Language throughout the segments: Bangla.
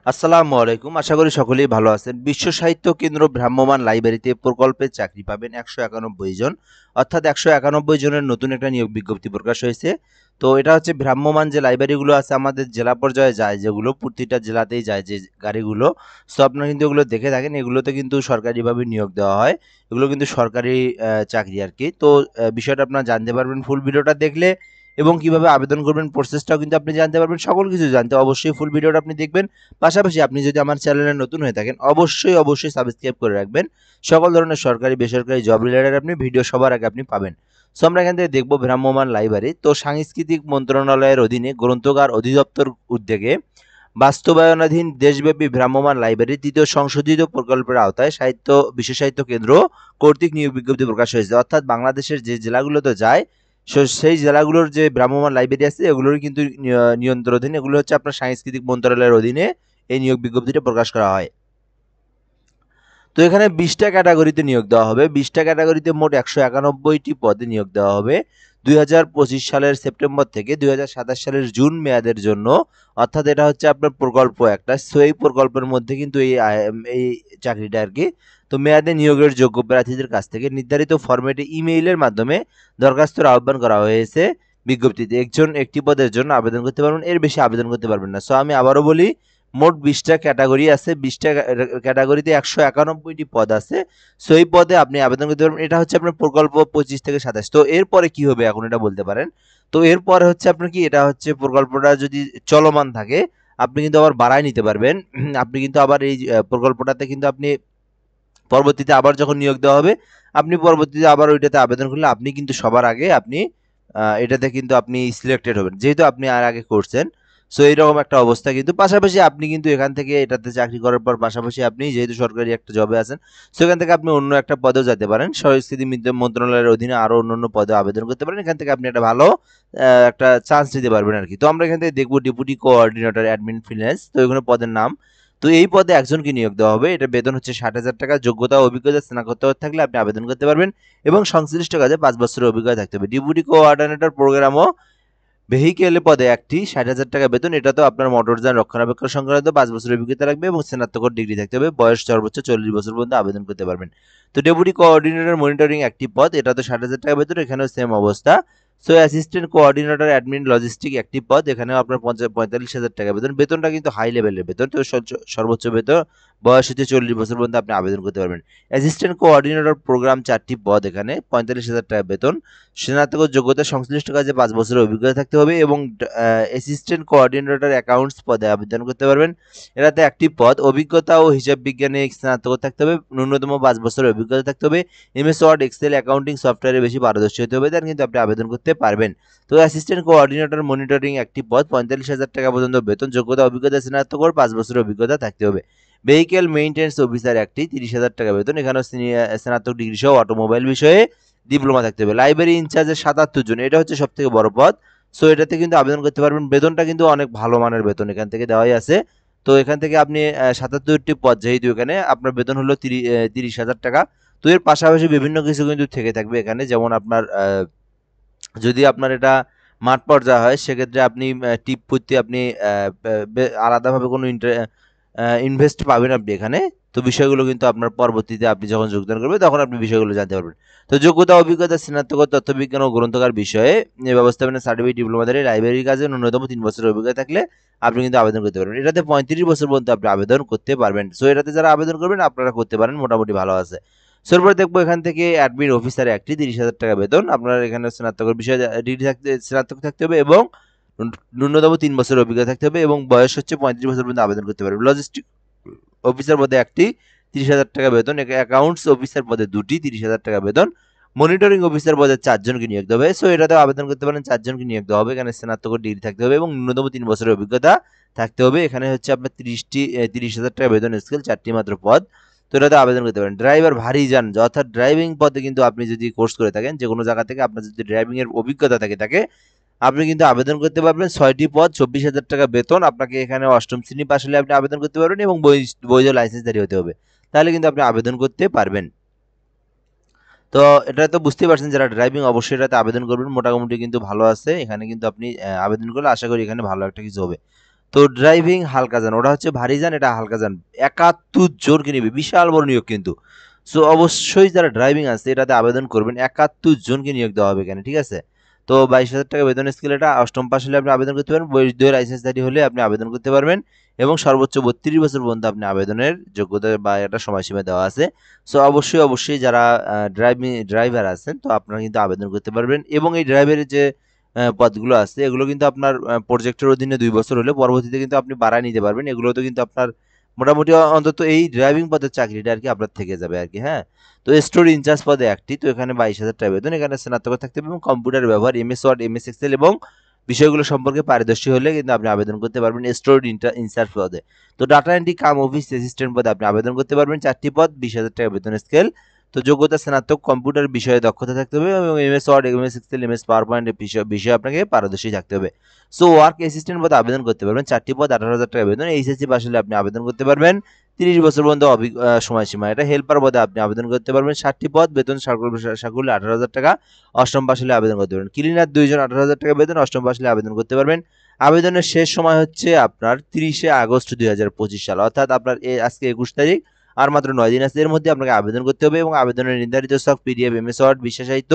আসসালামু আলাইকুম। আশা করি সকলেই ভালো আছেন। বিশ্ব সাহিত্য কেন্দ্র ভ্রাম্যমাণ লাইব্রেরিতে প্রকল্পে চাকরি পাবেন ১৯১ জন। অর্থাৎ ১৯১ জনের নতুন একটা নিয়োগ বিজ্ঞপ্তি প্রকাশ হয়েছে। তো এটা হচ্ছে ভ্রাম্যমাণ যে লাইব্রেরিগুলো আছে আমাদের জেলা পর্যায়ে যায় যেগুলো, প্রতিটা জেলাতেই যায় যে গাড়িগুলো। সো আপনারা কিন্তু এগুলো দেখে থাকেন। এগুলোতে কিন্তু সরকারিভাবে নিয়োগ দেওয়া হয়। এগুলো কিন্তু সরকারি চাকরি আরকি। তো বিষয়টা আপনারা জানতে পারবেন ফুল ভিডিওটা দেখলে এবং কিভাবে আবেদন করবেন প্রসেসটাও কিন্তু আপনি জানতে পারবেন। সকল কিছু জানতে অবশ্যই ফুল ভিডিওটা আপনি দেখবেন। পাশাপাশি আপনি যদি আমার চ্যানেলে নতুন হয়ে থাকেন অবশ্যই সাবস্ক্রাইব করে রাখবেন। সকল ধরনের সরকারি বেসরকারি জব রিলেটেড আপনি ভিডিও সবার আগে আপনি পাবেন। সো আমরা এখান থেকে দেখব ভ্রাম্যমাণ লাইব্রেরি। তো সাংস্কৃতিক মন্ত্রণালয়ের অধীনে গ্রন্থাগার অধিদপ্তর উদ্যোগে বাস্তবায়নাধীন দেশব্যাপী ভ্রাম্যমাণ লাইব্রেরি তৃতীয় সংশোধিত প্রকল্পের আওতায় সাহিত্য বিশ্ব সাহিত্য কেন্দ্র কর্তৃক নিয়োগ বিজ্ঞপ্তি প্রকাশ হয়েছে। অর্থাৎ বাংলাদেশের যে জেলাগুলোতে যায় সেই জেলাগুলোর যে ভ্রাম্যমাণ লাইব্রেরি আছে এগুলোর কিন্তু নিয়ন্ত্রণাধীন। এগুলো হচ্ছে আপনার সাংস্কৃতিক মন্ত্রণালয়ের অধীনে এই নিয়োগ বিজ্ঞপ্তিটা প্রকাশ করা হয়। তো এখানে ২০টা ক্যাটাগরিতে নিয়োগ দেওয়া হবে। ২০টা ক্যাটাগরিতে মোট ১৯১টি পদে নিয়োগ দেওয়া হবে। ২০২৫ সালের সেপ্টেম্বর থেকে ২০২৭ সালের জুন মেয়াদের জন্য। অর্থাৎ এটা হচ্ছে আপনার প্রকল্প একটা। সো এই প্রকল্পের মধ্যে কিন্তু এই চাকরিটা আরকি। তো মেয়াদে নিয়োগের যোগ্য প্রার্থীদের কাছ থেকে নির্ধারিত ফরম্যাটে ইমেইলের মাধ্যমে দরখাস্তের আহ্বান করা হয়েছে বিজ্ঞপ্তিতে। একজন একটি পদের জন্য আবেদন করতে পারবেন। এর বেশি আবেদন করতে পারবেন না। সো আমি আবারও বলি, মোট ২০টা ক্যাটাগরি আছে। ২০টা ক্যাটাগরিতে ১৯১টি পদ আছে। সো এই পদে আপনি আবেদন করতে পারবেন। এটা হচ্ছে আপনার প্রকল্প ২৫ থেকে ২৭। তো এরপরে কি হবে এখন এটা বলতে পারেন। তো এরপরে হচ্ছে আপনার কি, এটা হচ্ছে প্রকল্পটা যদি চলমান থাকে আপনি কিন্তু আবার বাড়ায় নিতে পারবেন। আপনি কিন্তু আবার এই প্রকল্পটাতে কিন্তু আপনি পরবর্তীতে আবার যখন নিয়োগ দেওয়া হবে আপনি পরবর্তীতে আবার ওইটাতে আবেদন করলে আপনি কিন্তু সবার আগে আপনি এটাতে কিন্তু আপনি সিলেক্টেড হবেন, যেহেতু আপনি আর আগে করছেন। সো এইরকম একটা অবস্থা। কিন্তু পাশাপাশি আপনি কিন্তু এখান থেকে এটাতে চাকরি করার পর পাশাপাশি আপনি যেহেতু সরকারি একটা জবে আছেন, সেখান থেকে আপনি অন্য একটা পদেও যেতে পারেন। সংস্কৃতি মন্ত্রণালয়ের অধীনে আরো অন্যান্য পদে আবেদন করতে পারেন। এখান থেকে আপনি একটা ভালো একটা চান্স নিতে পারবেন আর কি। তো আমরা এখান থেকে দেখবো ডেপুটি কোঅর্ডিনেটর অ্যাডমিন ফিন্যান্স। তো এগুলো পদের নাম। তো এই পদে একজনকে নিয়োগ দেওয়া হবে। এটা বেতন হচ্ছে ৬০,০০০ টাকা। যোগ্যতা ও অভিজ্ঞতা স্নাতকোত্তর থাকলে আপনি আবেদন করতে পারবেন এবং সংশ্লিষ্ট কাজে ৫ বছরের অভিজ্ঞতা থাকতে হবে। ডেপুটি কোঅর্ডিনেটর প্রোগ্রাম ও ভেহিকেল পদে একটি ৬০,০০০ টাকা বেতন। এটাতেও আপনার মোটরযান রক্ষণাবেক্ষণ সংক্রান্ত ৫ বছরের অভিজ্ঞতা রাখবে এবং স্নাতকোত্তর ডিগ্রি থাকতে হবে। বয়স সর্বোচ্চ ৪০ বছর পর্যন্ত আবেদন করতে পারবেন। তো ডেপুটি কোঅর্ডিনেটর মনিটরিং একটি পদ। এটাতে ৬০,০০০ টাকা বেতন। এখানেও সেম অবস্থা। So assistant coordinator admin logistic একটি পদ। এখানেও আপনার ৪৫,০০০ টাকা বেতন। বেতনটা কিন্তু হাই লেভেলের বেতন। তো সর্বোচ্চ বেতন বয়স হচ্ছে ৪০ বছর পর্যন্ত আপনি আবেদন করতে পারবেন। অ্যাসিস্ট্যান্ট কোঅর্ডিনেটর প্রোগ্রাম ৪টি পদ। এখানে ৪৫,০০০ টাকা বেতন। স্নাতক যোগ্যতা সংশ্লিষ্ট কাজে ৫ বছরের অভিজ্ঞতা থাকতে হবে এবং অ্যাসিস্ট্যান্ট কোঅর্ডিনেটর অ্যাকাউন্টস পদে আবেদন করতে পারবেন। এটাতে একটি পদ। অভিজ্ঞতা ও হিসাব বিজ্ঞানে স্নাতক থাকতে হবে। ন্যূনতম ৫ বছরের অভিজ্ঞতা থাকতে হবে। এমএস ওয়ার্ড, এক্সেল, অ্যাকাউন্টিং সফটওয়্যারে বেশি পারদর্শী হতে হবে। দেন কিন্তু আপনি আবেদন করতে পারবেন। তো অ্যাসিস্ট্যান্ট কোঅর্ডিনেটর মনিটরিং একটি পদ। ৪৫,০০০ টাকা পর্যন্ত বেতন। যোগ্যতা অভিজ্ঞতা স্নাতক ৫ বছরের অভিজ্ঞতা থাকতে হবে। ভেহিকেল মেইনটেন্যান্স অফিসার একটি ৩০,০০০ টাকা বেতন। এখানেও স্নাতক ডিগ্রি সহ অটোমোবাইল বিষয়ে ডিপ্লোমা থাকতে হবে। লাইব্রেরি ইনচার্জের ৭৭ জন। এটা হচ্ছে সবথেকে বড় পদ। সো এটাতে কিন্তু আবেদন করতে পারবেন। বেতনটা কিন্তু অনেক ভালো মানের বেতন এখান থেকে দেওয়াই আছে। তো এখান থেকে আপনি ৭৭টি পদ, যেহেতু এখানে আপনার বেতন হলো ৩০,০০০ টাকা। তো এর পাশাপাশি বিভিন্ন কিছু কিন্তু থেকে থাকবে এখানে। যেমন আপনার যদি আপনার এটা মাঠ পর্যায়ে হয় সেক্ষেত্রে আপনি টিপ প্রতি আপনি আলাদাভাবে কোনো ইনভেস্ট পাবেন আপনি এখানে। তো বিষয়গুলো কিন্তু আপনার পরবর্তীতে আপনি যখন যোগদান করবেন তখন আপনি বিষয়গুলো জানতে পারবেন। তো যোগ্যতা অভিজ্ঞতা স্নাতক তথ্যবিজ্ঞান ও গ্রন্থাগার বিষয়ে ব্যবস্থাপনা সার্টিফিকেট ডিপ্লোমাধারী লাইব্রেরি কাজে ন্যূনতম ৩ বছরের অভিজ্ঞতা থাকলে আপনি কিন্তু আবেদন করতে পারবেন। এটাতে ৩৫ বছর পর্যন্ত আপনি আবেদন করতে পারবেন। সো এটাতে যারা আবেদন করবেন আপনারা করতে পারেন, মোটামুটি ভালো আছে। এরপর দেখবো এখান থেকে অ্যাডমিন অফিসার একটি ৩০,০০০ টাকা বেতন। আপনার এখানে স্নাতকের বিষয়ে ডিগ্রি থাকতে স্নাতক থাকতে হবে এবং ন্যূনতম ৩ বছরের অভিজ্ঞতা থাকতে হবে এবং বয়স হচ্ছে ৩৫ বছর পর্যন্ত আবেদন করতে পারবে। লজিস্টিক অফিসার পদে একটি ৩০,০০০ টাকা বেতন। অ্যাকাউন্টস অফিসার পদে দুটি ৩০,০০০ টাকা বেতন। মনিটরিং অফিসার পদে ৪ জনকে নিয়োগ দেওয়া হবে। সো এটাতেও আবেদন করতে পারেন, ৪ জনকে নিয়োগ দেওয়া হবে। এখানে স্নাতক ডিগ্রি থাকতে হবে এবং ন্যূনতম ৩ বছরের অভিজ্ঞতা থাকতে হবে। এখানে হচ্ছে আপনার ৩০,০০০ টাকা বেতন স্কেল, ৪টি মাত্র পদ। তো এটাতে আবেদন করতে পারেন। ড্রাইভার ভারী যান, অর্থাৎ ড্রাইভিং পদে কিন্তু আপনি যদি কোর্স করে থাকেন যে কোনো জায়গা থেকে, আপনার যদি ড্রাইভিং এর অভিজ্ঞতা থাকে আপনি কিন্তু আবেদন করতে পারবেন। ৬টি পদ, ২৪,০০০ টাকা বেতন। আপনাকে এখানে অষ্টম শ্রেণী পাশ হলে আপনি আবেদন করতে পারবেন এবং বৈধ লাইসেন্সধারী হতে হবে। তাহলে কিন্তু আপনি আবেদন করতে পারবেন। তো এটা তো বুঝতেই পারছেন, যারা ড্রাইভিং অবশ্যই এটাতে আবেদন করবেন। মোটামুটি কিন্তু ভালো আছে। এখানে কিন্তু আপনি আবেদন করলে আশা করি এখানে ভালো একটা কিছু হবে। তো ড্রাইভিং হালকা যান, ওটা হচ্ছে ভারী যান, এটা হালকা যান। ৭১ জনকে নিবে, বিশাল বড় নিয়োগ কিন্তু। সো অবশ্যই যারা ড্রাইভিং আছে এটাতে আবেদন করবেন। ৭১ জনকে নিয়োগ দেওয়া হবে এখানে, ঠিক আছে? তো ২২,০০০ টাকা বেতন স্কেল, এটা অষ্টম পাস হলে আপনি আবেদন করতে পারবেন, বৈধ লাইসেন্সধারী হলে আপনি আবেদন করতে পারবেন এবং সর্বোচ্চ ৩২ বছর পর্যন্ত আপনি আবেদনের যোগ্যতা বা একটা সময়সীমা দেওয়া আছে। সো অবশ্যই যারা ড্রাইভার আছেন তো আপনারা কিন্তু আবেদন করতে পারবেন এবং এই ড্রাইভারের যে পদগুলো আছে এগুলো কিন্তু আপনার প্রজেক্টের অধীনে ২ বছর হলে পরবর্তীতে কিন্তু আপনি বাড়ায় নিতে পারবেন। এগুলোতে কিন্তু আপনার মোটামুটি অন্তত এই ড্রাইভিং পদের চাকরিটা আরকি আপনার থেকে যাবে আরকি, হ্যাঁ? তো স্টোর ইনচার্জ পদে ১টি, তো এখানে ২২,০০০ টাকা বেতন। এখানে স্নাতক থাকতে হবে এবং কম্পিউটার ব্যবহার MS ওয়ার্ড, MS এক্সেল এবং বিষয়গুলো সম্পর্কে পারদর্শী হলে কিন্তু আপনি আবেদন করতে পারবেন স্টোর ইনচার্জ পদে। তো ডাটা এন্ট্রি কাম অফিস অ্যাসিস্ট্যান্ট পদে আপনি আবেদন করতে পারবেন, ৪টি পদ, ২০,০০০ টাকা বেতন স্কেল। তো যোগ্যতা স্নাতক, কম্পিউটার বিষয়ে দক্ষতা থাকতে হবে এবং MS Word, MS Excel, MS PowerPoint বিষয়ে আপনাকে পারদর্শী থাকতে হবে। সো ওয়ার্ক অ্যাসিস্ট্যান্ট পদে আবেদন করতে পারবেন, ৪টি পদ, ১৮,০০০ টাকা বেতন। এইচএসসি পাস হলে আপনি আবেদন করতে পারবেন, ৩০ বছর পর্যন্ত সময়সীমা। এটা হেল্পার পদে আপনি আবেদন করতে পারবেন, ৭টি পদ, বেতন সাকুল্যে ১৮,০০০ টাকা, অষ্টম পাস হলে আবেদন করতে পারবেন। ক্লিনার ২ জন, ১৮,০০০ টাকা বেতন, অষ্টম পাস হলে আবেদন করতে পারবেন। আবেদনের শেষ সময় হচ্ছে আপনার ৩০শে আগস্ট ২০২৫ সাল, অর্থাৎ আপনার আজকে ২১ তারিখ, আর মাত্র ৯ দিন আছে। এর মধ্যে আপনাকে আবেদন করতে হবে এবং আবেদনের নির্ধারিত সফট PDF, MS ওয়ার্ড, বিশ্ব সাহিত্য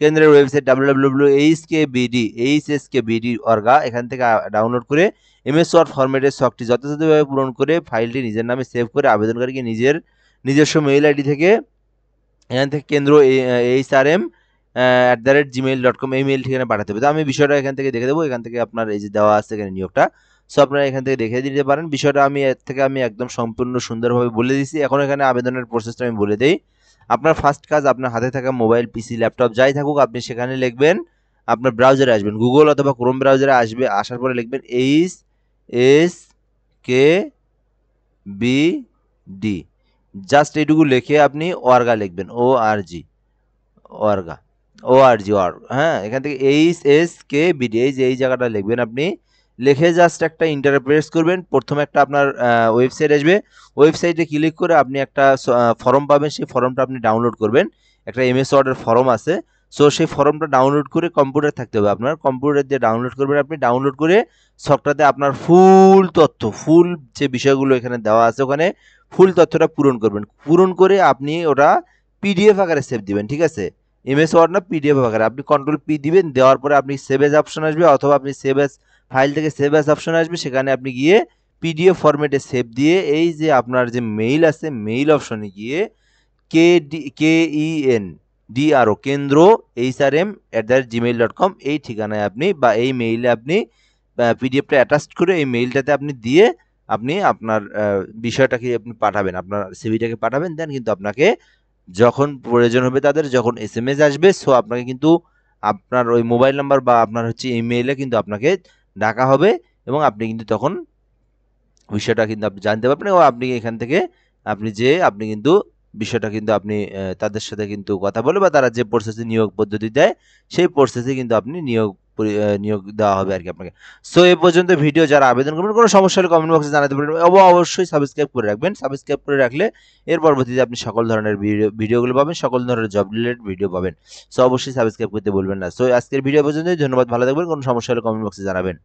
কেন্দ্রের ওয়েবসাইট www.hskbd.org এখান থেকে ডাউনলোড করে MS ওয়ার্ড ফরম্যাটের সফটটি যথাযথভাবে পূরণ করে ফাইলটি নিজের নামে সেভ করে আবেদনকারীকে নিজস্ব মেইল আইডি থেকে এখান থেকে কেন্দ্র hrm@gmail.com এই মেইল ঠিকানায় পাঠাতে হবে। তো আমি বিষয়টা এখান থেকে দেখে দেবো। এখান থেকে আপনার এই যে দেওয়া আছে এখানে নিয়োগটা। সো আপনারা এখান থেকে দেখে দিতে পারেন। বিষয়টা এর থেকে আমি একদম সম্পূর্ণ সুন্দরভাবে বলে দিয়েছি। এখন এখানে আবেদনের প্রসেসটা আমি বলে দেই। আপনার ফার্স্ট কাজ, আপনার হাতে থাকা মোবাইল, পিসি, ল্যাপটপ যাই থাকুক আপনি সেখানে লিখবেন, আপনার ব্রাউজারে আসবেন। গুগল অথবা ক্রোম ব্রাউজারে আসার পরে লিখবেন HSKBD, জাস্ট এইটুকু লিখে আপনি ওয়ার্গা লিখবেন, ওয়ার্গা, হ্যাঁ? এখান থেকে HSKBD এই জায়গাটা লিখবেন আপনি। লিখে জাস্ট একটা এন্টারে প্রেস করবেন। প্রথমে একটা আপনার ওয়েবসাইট আসবে। ওয়েবসাইটে ক্লিক করে আপনি একটা ফর্ম পাবেন। সেই ফর্মটা আপনি ডাউনলোড করবেন। একটা MS ওয়ার্ডের ফর্ম আছে। সো সেই ফর্মটা ডাউনলোড করে কম্পিউটার থাকতে হবে আপনার। কম্পিউটার দিয়ে ডাউনলোড করবেন আপনি। ডাউনলোড করে সফটটাতে আপনার ফুল যে বিষয়গুলো এখানে দেওয়া আছে ওখানে ফুল তথ্যটা পূরণ করবেন। পূরণ করে আপনি ওটা PDF আকারে সেভ দিবেন, ঠিক আছে? MS ওয়ার্ড না, PDF আকারে। আপনি কন্ট্রোল P দিবেন, দেওয়ার পরে আপনি সেভ এজ অপশন আসবে অথবা আপনি সেভ এজ ফাইল থেকে সেভ এজ অপশন আসবে, সেখানে আপনি গিয়ে PDF ফরম্যাটে সেভ দিয়ে এই যে আপনার যে মেইল আছে মেইল অপশনে গিয়ে KENDRO কেন্দ্র HRM@gmail.com এই ঠিকানায় আপনি বা এই মেইলে আপনি PDFটা অ্যাটাচ করে এই মেইলটাতে আপনি দিয়ে আপনি আপনার বিষয়টাকে আপনি পাঠাবেন, আপনার সিভিটাকে পাঠাবেন। দেন কিন্তু আপনাকে যখন প্রয়োজন হবে তাদের, যখন SMS আসবে, সো আপনাকে কিন্তু আপনার ওই মোবাইল নাম্বার বা আপনার হচ্ছে ইমেইলে কিন্তু আপনাকে ডাকা হবে এবং আপনি কিন্তু তখন বিষয়টা কিন্তু আপনি জানতে পারবেন এবং আপনি এখান থেকে আপনি কিন্তু বিষয়টা কিন্তু আপনি তাদের সাথে কিন্তু কথা বলে বা তারা যে প্রসেসে নিয়োগ পদ্ধতি দেয় সেই প্রসেসে কিন্তু আপনি নিয়োগ দেওয়া হবে আরকি আপনাকে। সো এ পর্যন্ত ভিডিও, যারা আবেদন করবেন কোনো সমস্যা হলে কমেন্ট বক্সে জানাতে পারেন। অবশ্যই সাবস্ক্রাইব করে রাখবেন। সাবস্ক্রাইব করে রাখলে এর পরবর্তীতে আপনি সকল ধরনের ভিডিওগুলো পাবেন, সকল ধরনের জব রিলেটেড ভিডিও পাবেন। সো অবশ্যই সাবস্ক্রাইব করতে ভুলবেন না। সো আজকের ভিডিও পর্যন্তই। ধন্যবাদ, ভালো থাকবেন। কোনো সমস্যা হলে কমেন্ট বক্সে জানাবেন।